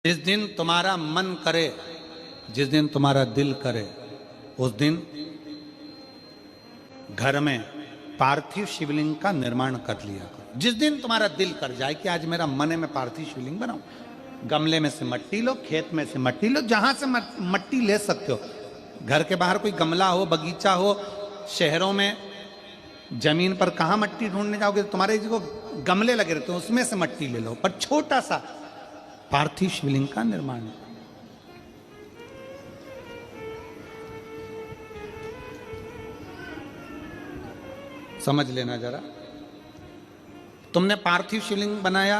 जिस दिन तुम्हारा मन करे, जिस दिन तुम्हारा दिल करे, उस दिन घर में पार्थिव शिवलिंग का निर्माण कर लिया करो। जिस दिन तुम्हारा दिल कर जाए कि आज मेरा मन है मैं पार्थिव शिवलिंग बनाऊं, गमले में से मट्टी लो, खेत में से मट्टी लो, जहां से मट्टी ले सकते हो। घर के बाहर कोई गमला हो, बगीचा हो, शहरों में जमीन पर कहां मट्टी ढूंढने जाओगे? तुम्हारे जो गमले लगे रहते हैं उसमें से मट्टी ले लो, पर छोटा सा पार्थिव शिवलिंग का निर्माण। समझ लेना जरा, तुमने पार्थिव शिवलिंग बनाया,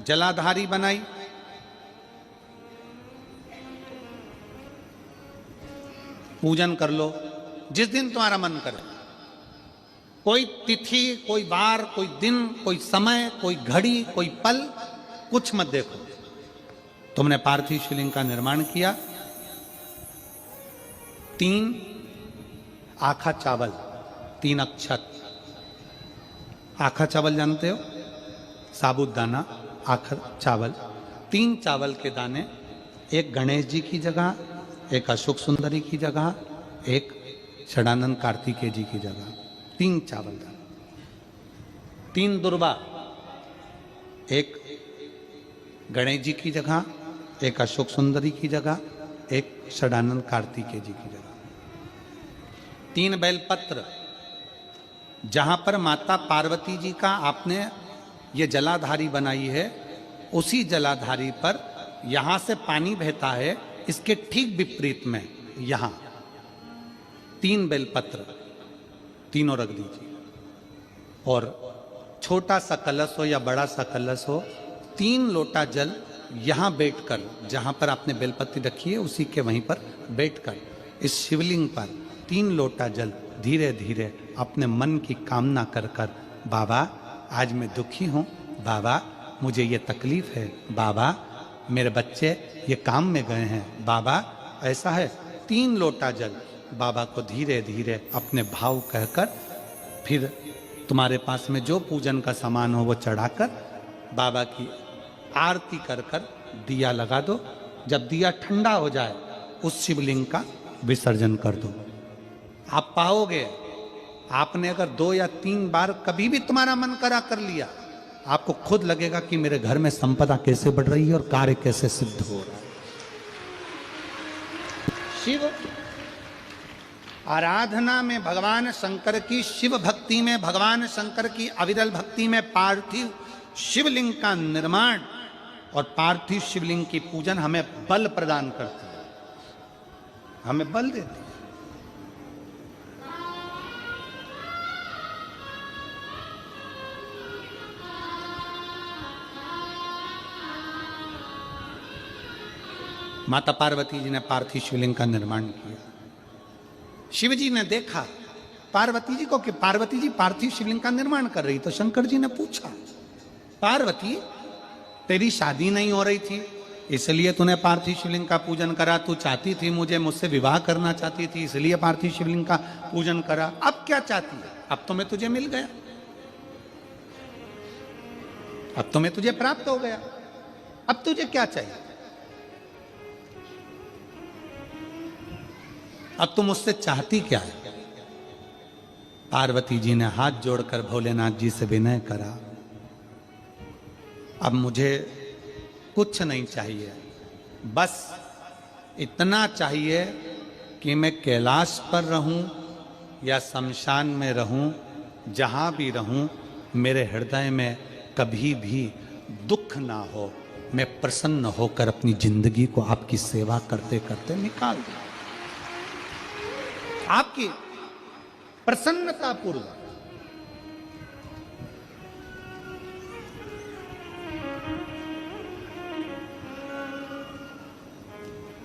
जलाधारी बनाई, पूजन कर लो जिस दिन तुम्हारा मन करे। कोई तिथि, कोई वार, कोई दिन, कोई समय, कोई घड़ी, कोई पल कुछ मत देखो। तुमने पार्थिव शिवलिंग का निर्माण किया। 3 आखा चावल, 3 अक्षत। आखा चावल जानते हो? साबूदाना, आखा चावल। 3 चावल के दाने, एक गणेश जी की जगह, एक अशोक सुंदरी की जगह, एक षडानंद कार्तिकेय जी की जगह। 3 चावल दाने। 3 दुर्वा, एक गणेश जी की जगह, एक अशोक सुंदरी की जगह, एक षडानंद कार्तिकेय जी की जगह। 3 बेलपत्र, जहां पर माता पार्वती जी का आपने ये जलाधारी बनाई है, उसी जलाधारी पर यहां से पानी बहता है, इसके ठीक विपरीत में यहां 3 बेलपत्र, तीनों रख दीजिए। और छोटा सा कलश हो या बड़ा सा कलश हो, 3 लोटा जल यहां बैठकर, जहां पर आपने बेलपत्ती रखी है उसी के वहीं पर बैठकर इस शिवलिंग पर 3 लोटा जल धीरे धीरे अपने मन की कामना कर कर, बाबा आज मैं दुखी हूं, बाबा मुझे ये तकलीफ है, बाबा मेरे बच्चे ये काम में गए हैं, बाबा ऐसा है। 3 लोटा जल बाबा को धीरे धीरे अपने भाव कहकर, फिर तुम्हारे पास में जो पूजन का सामान हो वो चढ़ाकर बाबा की आरती कर कर दिया लगा दो। जब दिया ठंडा हो जाए उस शिवलिंग का विसर्जन कर दो। आप पाओगे, आपने अगर 2 या 3 बार कभी भी तुम्हारा मन करा कर लिया, आपको खुद लगेगा कि मेरे घर में संपदा कैसे बढ़ रही है और कार्य कैसे सिद्ध हो रहा है। शिव आराधना में भगवान शंकर की, शिव भक्ति में भगवान शंकर की अविरल भक्ति में पार्थिव शिवलिंग का निर्माण और पार्थिव शिवलिंग की पूजन हमें बल प्रदान करती है, हमें बल देती है। माता पार्वती जी ने पार्थिव शिवलिंग का निर्माण किया। शिव जी ने देखा पार्वती जी को कि पार्वती जी पार्थिव शिवलिंग का निर्माण कर रही, तो शंकर जी ने पूछा, पार्वती तेरी शादी नहीं हो रही थी इसलिए तूने पार्थिव शिवलिंग का पूजन करा, तू चाहती थी मुझसे विवाह करना चाहती थी इसलिए पार्थिव शिवलिंग का पूजन करा, अब क्या चाहती है? अब तो मैं तुझे मिल गया, अब तो मैं तुझे प्राप्त हो गया, अब तुझे क्या चाहिए? अब तुम मुझसे चाहती क्या है? पार्वती जी ने हाथ जोड़कर भोलेनाथ जी से विनय करा, अब मुझे कुछ नहीं चाहिए, बस इतना चाहिए कि मैं कैलाश पर रहूं या शमशान में रहूं, जहां भी रहूं मेरे हृदय में कभी भी दुख ना हो, मैं प्रसन्न होकर अपनी जिंदगी को आपकी सेवा करते करते निकाल दूं, आपकी प्रसन्नता पूर्वक।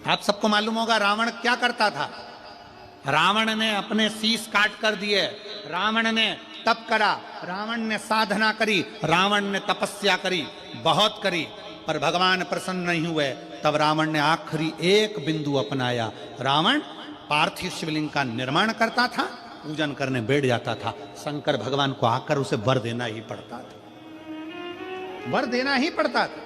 आप सबको मालूम होगा रावण क्या करता था। रावण ने अपने शीश काट कर दिए, रावण ने तप करा, रावण ने साधना करी, रावण ने तपस्या करी, बहुत करी, पर भगवान प्रसन्न नहीं हुए। तब रावण ने आखिरी एक बिंदु अपनाया। रावण पार्थिव शिवलिंग का निर्माण करता था, पूजन करने बैठ जाता था, शंकर भगवान को आकर उसे वर देना ही पड़ता था, वर देना ही पड़ता था।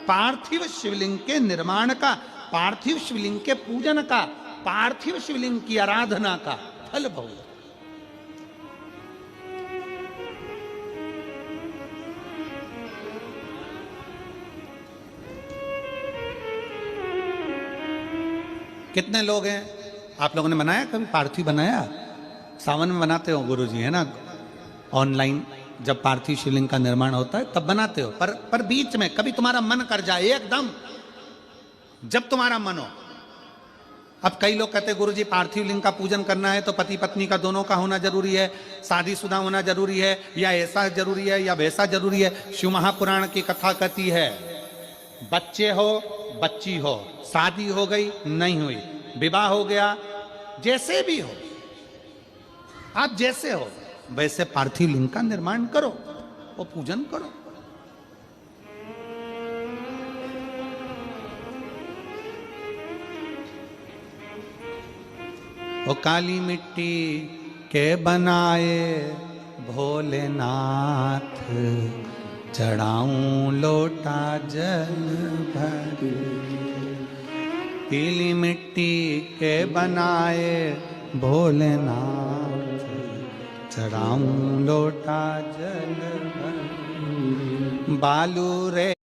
पार्थिव शिवलिंग के निर्माण का, पार्थिव शिवलिंग के पूजन का, पार्थिव शिवलिंग की आराधना का फल भोग। कितने लोग हैं आप लोगों ने बनाया, कभी पार्थिव बनाया? सावन में बनाते हो गुरुजी, है ना, ऑनलाइन जब पार्थिव शिवलिंग का निर्माण होता है तब बनाते हो। पर बीच में कभी तुम्हारा मन कर जाए एकदम, जब तुम्हारा मन हो। अब कई लोग कहते हैं गुरुजी पार्थिव लिंग का पूजन करना है तो पति पत्नी का दोनों का होना जरूरी है, शादीशुदा होना जरूरी है, या ऐसा जरूरी है या वैसा जरूरी है। शिव महापुराण की कथा कहती है बच्चे हो बच्ची हो, शादी हो गई नहीं हुई, विवाह हो गया, जैसे भी हो, आप जैसे हो वैसे पार्थिव लिंग का निर्माण करो और पूजन करो। वो काली मिट्टी के बनाए भोलेनाथ, चढ़ाऊं लोटा जल भर। पीली मिट्टी के बनाए भोलेनाथ, चढ़ाऊं लोटा जल भर। बालू रे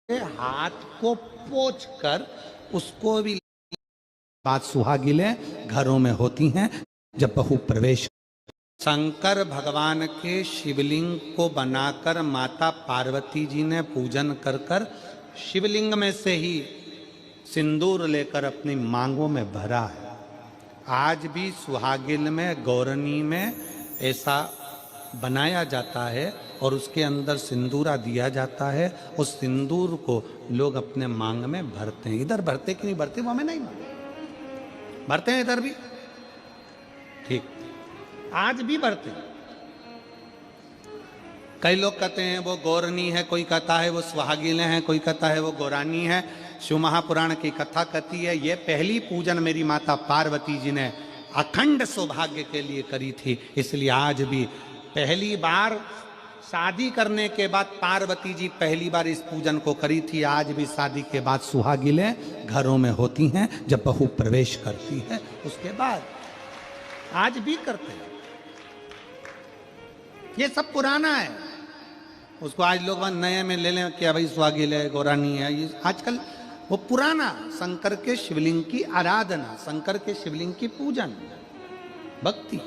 हाथ को पोंछ कर उसको भी, बात सुहागिलें घरों में होती हैं जब बहू प्रवेश। शंकर भगवान के शिवलिंग को बनाकर माता पार्वती जी ने पूजन कर कर शिवलिंग में से ही सिंदूर लेकर अपनी मांगों में भरा है। आज भी सुहागिल में, गौरनी में ऐसा बनाया जाता है और उसके अंदर सिंदूरा दिया जाता है। उस सिंदूर को लोग अपने मांग में भरते हैं। इधर भरते कि नहीं भरते वो हमें नहीं भरते हैं, इधर भी ठीक, आज भी भरते हैं। कई लोग कहते हैं वो गौरनी है, कोई कहता है वो सुहागिन है, कोई कहता है वो गौरानी है। शिव महापुराण की कथा कहती है ये पहली पूजन मेरी माता पार्वती जी ने अखंड सौभाग्य के लिए करी थी, इसलिए आज भी पहली बार शादी करने के बाद पार्वती जी पहली बार इस पूजन को करी थी। आज भी शादी के बाद सुहागिलें घरों में होती हैं जब बहू प्रवेश करती है, उसके बाद आज भी करते हैं। ये सब पुराना है, उसको आज लोग नए में ले लें कि भाई सुहागिल है, गौरानी है। ये आजकल वो पुराना शंकर के शिवलिंग की आराधना, शंकर के शिवलिंग की पूजन, भक्ति।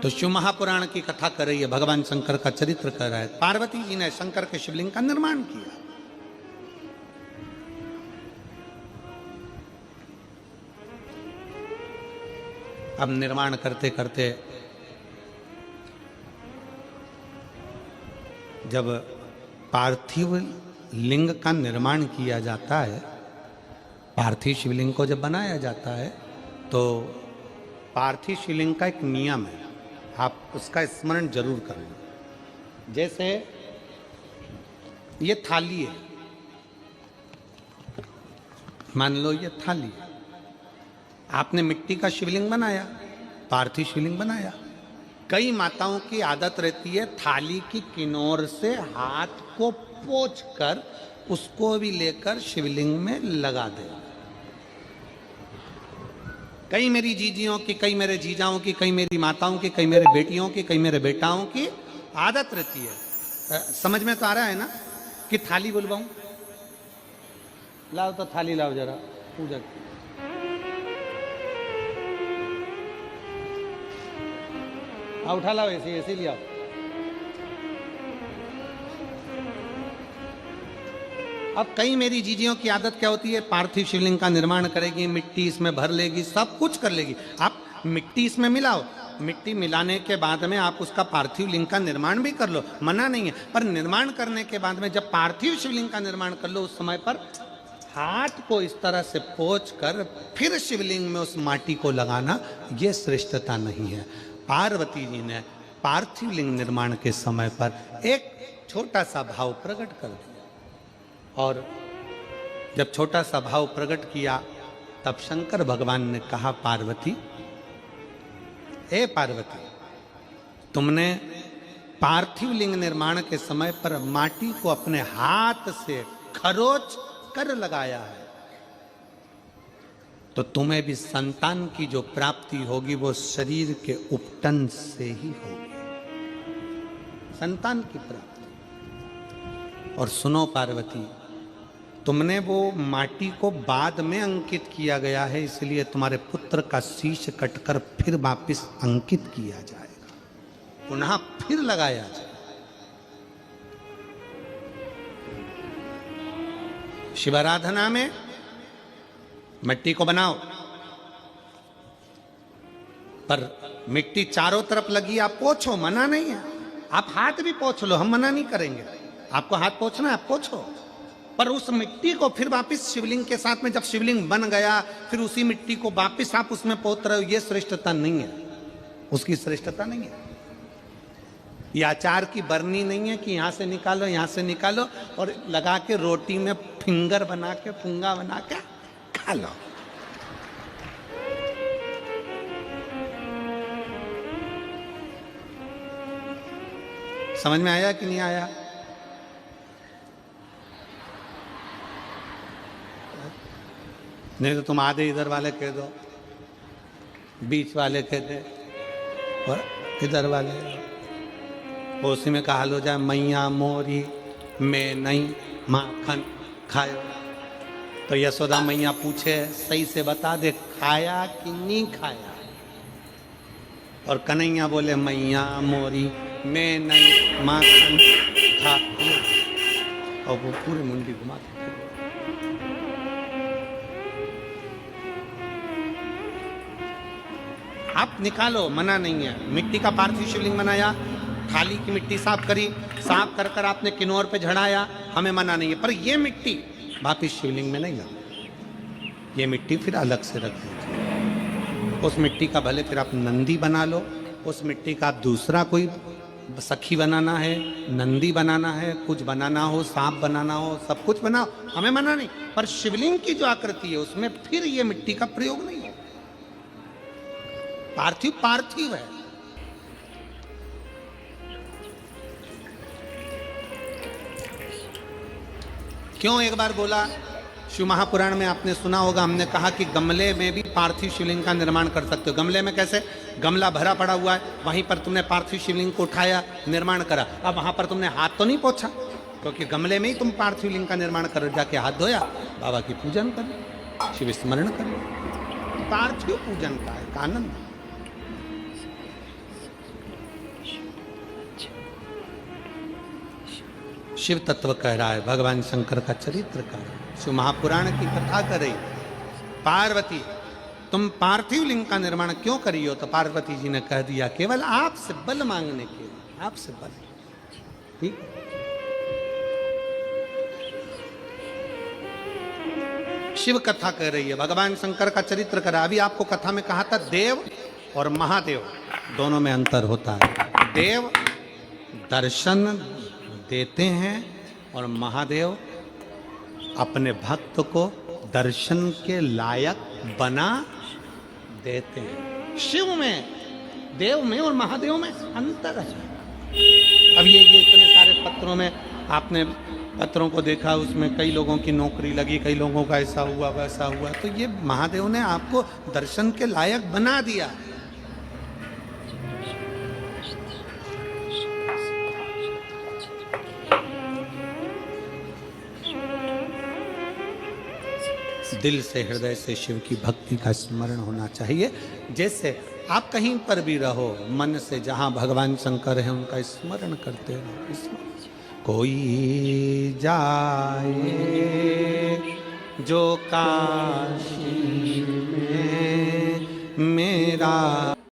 तो शिव महापुराण की कथा कर रही है, भगवान शंकर का चरित्र कर रहा है। पार्वती जी ने शंकर के शिवलिंग का निर्माण किया। अब निर्माण करते करते जब पार्थिव लिंग का निर्माण किया जाता है, पार्थिव शिवलिंग को जब बनाया जाता है तो पार्थिव शिवलिंग का एक नियम है, आप उसका स्मरण जरूर करना। जैसे ये थाली है, मान लो ये थाली है, आपने मिट्टी का शिवलिंग बनाया, पार्थिव शिवलिंग बनाया। कई माताओं की आदत रहती है थाली की किनार से हाथ को पोंछ कर उसको भी लेकर शिवलिंग में लगा दे। कई मेरी जीजियों की, कई मेरे जीजाओं की, कई मेरी माताओं की, कई मेरे बेटियों की, कई मेरे बेटाओं की आदत रहती है। समझ में तो आ रहा है ना कि थाली बुलवाऊं? लाओ तो थाली लाओ जरा, पूजा की। उठा लाओ, ऐसे ऐसे लिया। अब कई मेरी जीजियों की आदत क्या होती है, पार्थिव शिवलिंग का निर्माण करेगी, मिट्टी इसमें भर लेगी, सब कुछ कर लेगी। आप मिट्टी इसमें मिलाओ, मिट्टी मिलाने के बाद में आप उसका पार्थिव लिंग का निर्माण भी कर लो, मना नहीं है। पर निर्माण करने के बाद में जब पार्थिव शिवलिंग का निर्माण कर लो, उस समय पर हाथ को इस तरह से पोंछ कर फिर शिवलिंग में उस माटी को लगाना, ये श्रेष्ठता नहीं है। पार्वती जी ने पार्थिव लिंग निर्माण के समय पर एक छोटा सा भाव प्रकट कर दिया, और जब छोटा सा भाव प्रकट किया तब शंकर भगवान ने कहा, पार्वती, हे पार्वती, तुमने पार्थिव लिंग निर्माण के समय पर माटी को अपने हाथ से खरोच कर लगाया है, तो तुम्हें भी संतान की जो प्राप्ति होगी वो शरीर के उपटन से ही होगी, संतान की प्राप्ति। और सुनो पार्वती, तुमने वो माटी को बाद में अंकित किया गया है, इसलिए तुम्हारे पुत्र का शीश कटकर फिर वापिस अंकित किया जाएगा, पुनः फिर लगाया जाएगा। शिवाराधना में मिट्टी को बनाओ, पर मिट्टी चारों तरफ लगी, आप पोछो, मना नहीं है। आप हाथ भी पोछ लो, हम मना नहीं करेंगे। आपको हाथ पोछना है, आप पोछो, पर उस मिट्टी को फिर वापस शिवलिंग के साथ में, जब शिवलिंग बन गया फिर उसी मिट्टी को वापस आप उसमें पोत रहे हो, ये श्रेष्ठता नहीं है, उसकी श्रेष्ठता नहीं है। ये अचार की बरनी नहीं है कि यहां से निकालो यहां से निकालो और लगा के रोटी में फिंगर बना के, फुंगा बना के खा लो। समझ में आया कि नहीं आया? नहीं तो तुम आधे इधर वाले कह दो, बीच वाले कह दे और इधर वाले, उसी में कहा लो जाए मैया मोरी में नहीं माखन खायो। तो यशोदा मैया पूछे, सही से बता दे खाया कि नहीं खाया, और कन्हैया बोले मैया मोरी में नहीं माखन खा, और वो पूरी मुंडी घुमा के आप निकालो, मना नहीं है। मिट्टी का पार्थिव शिवलिंग बनाया, थाली की मिट्टी साफ करी, साफ कर कर आपने किन्नौर पे झड़ाया, हमें मना नहीं है, पर ये मिट्टी वापिस शिवलिंग में नहीं लगा, ये मिट्टी फिर अलग से रख दीजिए। उस मिट्टी का भले फिर आप नंदी बना लो, उस मिट्टी का आप दूसरा कोई सखी बनाना है, नंदी बनाना है, कुछ बनाना हो, सांप बनाना हो, सब कुछ बनाओ, हमें मना नहीं, पर शिवलिंग की जो आकृति है उसमें फिर ये मिट्टी का प्रयोग नहीं है। पार्थिव पार्थिव है। क्यों एक बार बोला, शिव महापुराण में आपने सुना होगा, हमने कहा कि गमले में भी पार्थिव शिवलिंग का निर्माण कर सकते हो। गमले में कैसे? गमला भरा पड़ा हुआ है, वहीं पर तुमने पार्थिव शिवलिंग को उठाया, निर्माण करा। अब वहां पर तुमने हाथ तो नहीं पोछा, क्योंकि गमले में ही तुम पार्थिव लिंग का निर्माण कर, जाके हाथ धोया, बाबा की पूजन कर, शिव स्मरण कर, पार्थिव पूजन का एक आनंद। शिव तत्व कह रहा है, भगवान शंकर का चरित्र कह रहा है, शिव महापुराण की कथा कर रही। पार्वती तुम पार्थिव लिंग का निर्माण क्यों करी हो? तो पार्वती जी ने कह दिया, केवल आपसे बल मांगने के लिए, आपसे बल। ठीक, शिव कथा कह रही है, भगवान शंकर का चरित्र कर रहा है। अभी आपको कथा में कहा था देव और महादेव दोनों में अंतर होता है। देव दर्शन देते हैं और महादेव अपने भक्त को दर्शन के लायक बना देते हैं। शिव में, देव में और महादेव में अंतर है। अब ये इतने सारे पत्रों में आपने पत्रों को देखा, उसमें कई लोगों की नौकरी लगी, कई लोगों का ऐसा हुआ वैसा हुआ, तो ये महादेव ने आपको दर्शन के लायक बना दिया। दिल से, हृदय से शिव की भक्ति का स्मरण होना चाहिए। जैसे आप कहीं पर भी रहो, मन से जहाँ भगवान शंकर हैं उनका स्मरण करते रहो। कोई जाए जो काशी में मेरा